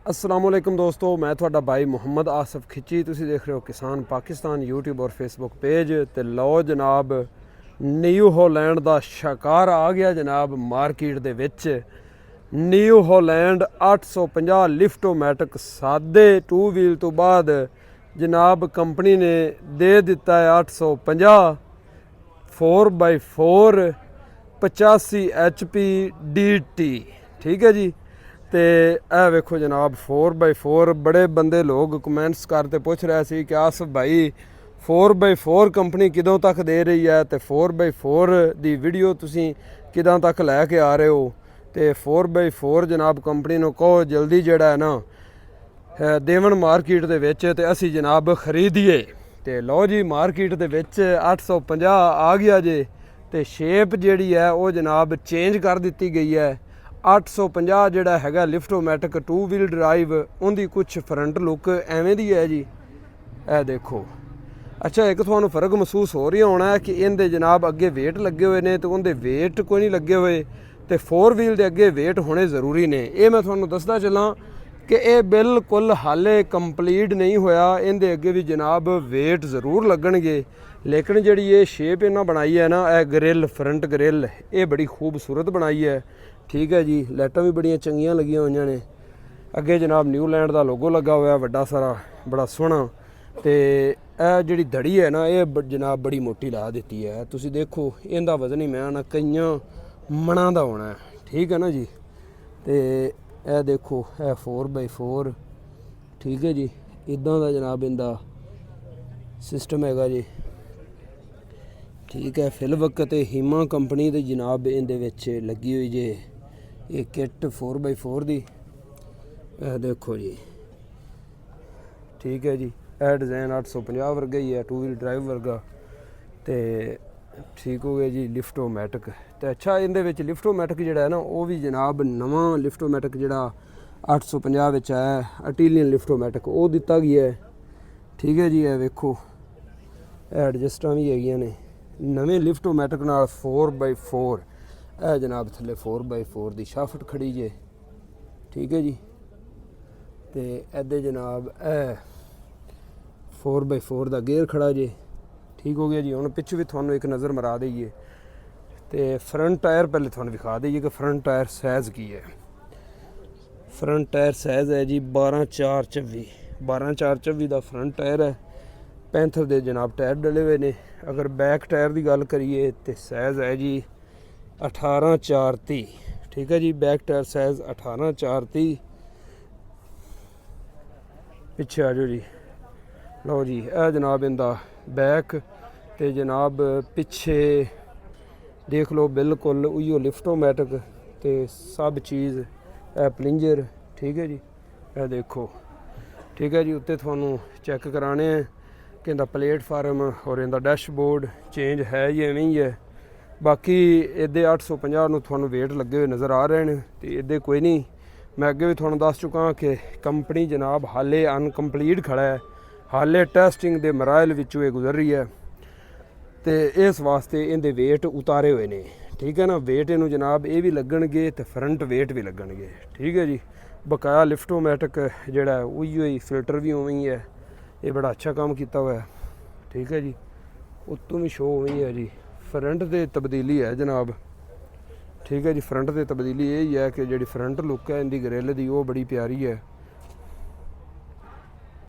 अस्सलाम वालेकुम दोस्तों, मैं थोड़ा भाई मुहम्मद आसिफ खिची। तुसी देख रहे हो किसान पाकिस्तान यूट्यूब और फेसबुक पेज। तो लो जनाब, न्यू हॉलैंड का शिकार आ गया जनाब मार्केट दे विच। न्यू हॉलैंड 850 लिफ्टोमैटिक सादे 2 व्हील तो बाद जनाब कंपनी ने दे दिता है 850 4x4 85 HP DT। ठीक है जी। तो यह वेखो जनाब 4x4 बड़े बंदे लोग कमेंट्स करते पूछ रहे थे कि आसिफ भाई 4x4 कंपनी किदों तक दे रही है, तो 4x4 की वीडियो तुसी किदों तक लैके आ रहे हो। तो 4x4 जनाब कंपनी को कहो जल्दी जड़ा है ना देवन मार्केट के विच ते असी जनाब खरीदिए। तो लो जी मार्केट के विच 850 आ गया जे। तो शेप जी है वो जनाब चेंज कर दी गई है। 850 जोड़ा है लिफ्टोमैटिक 2 व्हील ड्राइव उनकी कुछ फ्रंट लुक एवें दी है जी। ए देखो, अच्छा एक थानू फर्क महसूस हो रहा होना है कि इनके जनाब अगे वेट लगे हुए हैं, तो उनके वेट कोई नहीं लगे हुए। तो 4 व्हील के अगे वेट होने जरूरी ने। ये मैं थानू दसदा चला कि यह बिल्कुल हाले कंप्लीट नहीं होया। इनके अगे भी जनाब वेट जरूर लगणगे, लेकिन जी ये शेप इन्हें बनाई है ना, यह ग्रिल फ्रंट ग्रिल ये बड़ी खूबसूरत बनाई है। ठीक है जी, लाइटां भी बड़ियां चंगियां लगियां हुई ने। अगे जनाब न्यूलैंड का लोगो लगा हुआ बड़ा सारा, बड़ा सोहना। तो यह जी धड़ी है ना, ये जनाब बड़ी मोटी ला दी है। तुसी देखो इनका वजन ही मैं ना कई मणा का होना है। ठीक है ना जी। तो यह देखो यह 4x4। ठीक है जी, इदा का जनाब इनका सिस्टम है जी। ठीक है, फिलवक ते हीमा कंपनी की जनाब इनके लगी हुई जे ये किट 4x4 दी। देखो जी, ठीक है जी। यह डिज़ाइन 850 वर्गा ही है, 2 व्हील ड्राइव वर्गा। तो ठीक हो गया जी लिफ्टोमैटिक। तो अच्छा इनके लिफ्टोमैटिक जोड़ा है ना वो भी जनाब नवा लिफ्टोमैटिक जोड़ा 850 आया अटीलियन लिफ्टोमैटिक वो दिता गया है। ठीक है जी, है वेखो एडजस्टां भी है ने नवे लिफ्टोमैटिक नाल 4x4। यह जनाब थले 4x4 की शाफ्ट खड़ी जे। ठीक है जी। तो इधर जनाब ए 4x4 का गेयर खड़ा जे। ठीक हो गया जी। हम पिछू भी थोड़ा एक नज़र मरा दईए। तो फ्रंट टायर पहले थोड़ा दिखा दईए कि फ्रंट टायर साइज़ की है। फ्रंट टायर साइज़ है जी 12/4/24। 12/4/24 का फ्रंट टायर है। पैंथर दे जनाब टायर डले हुए ने। अगर बैक टायर की गल करिए तो साइज़ है जी 18/4/30। ठीक है जी, बैक टायर साइज़ 18/4/30। पिछे आ जाओ जी। लो जी, यह जनाब इनका बैक तो जनाब पिछे देख लो बिल्कुल उइयो लिफ्टोमैटिक तो सब चीज़ प्लिंजर। ठीक है जी, यह देखो। ठीक है जी, उत्ते थानू चैक कराने हैं कि इनका प्लेटफार्म और इनका डैशबोर्ड चेंज है ही एवं ही है। बाकी इदे 850 थानू वेट लगे हुए नज़र आ रहे हैं। तो इदे कोई नहीं, मैं अगे भी थानू दस चुका कि कंपनी जनाब हाले अनकंप्लीट खड़ा है, हाले टेस्टिंग के मराइल विचों गुजर रही है। तो इस वास्ते इनके वेट उतारे हुए ने। ठीक है ना, वेट इनू जनाब ये भी लगणगे तो फ्रंट वेट भी लगणगे। ठीक है जी। बकाया लिफ्टोमैटिक जोड़ा है उही ही फिल्टर भी उवें ही है। ये बड़ा अच्छा काम किया हुआ है। ठीक है जी, उत्तों भी शो उवें ही है जी। फ्रंट से तब्दीली है जनाब। ठीक है जी, फ्रंट से तब्दीली यही है कि जी फ्रंट लुक है इनकी ग्रिल की वो बड़ी प्यारी है।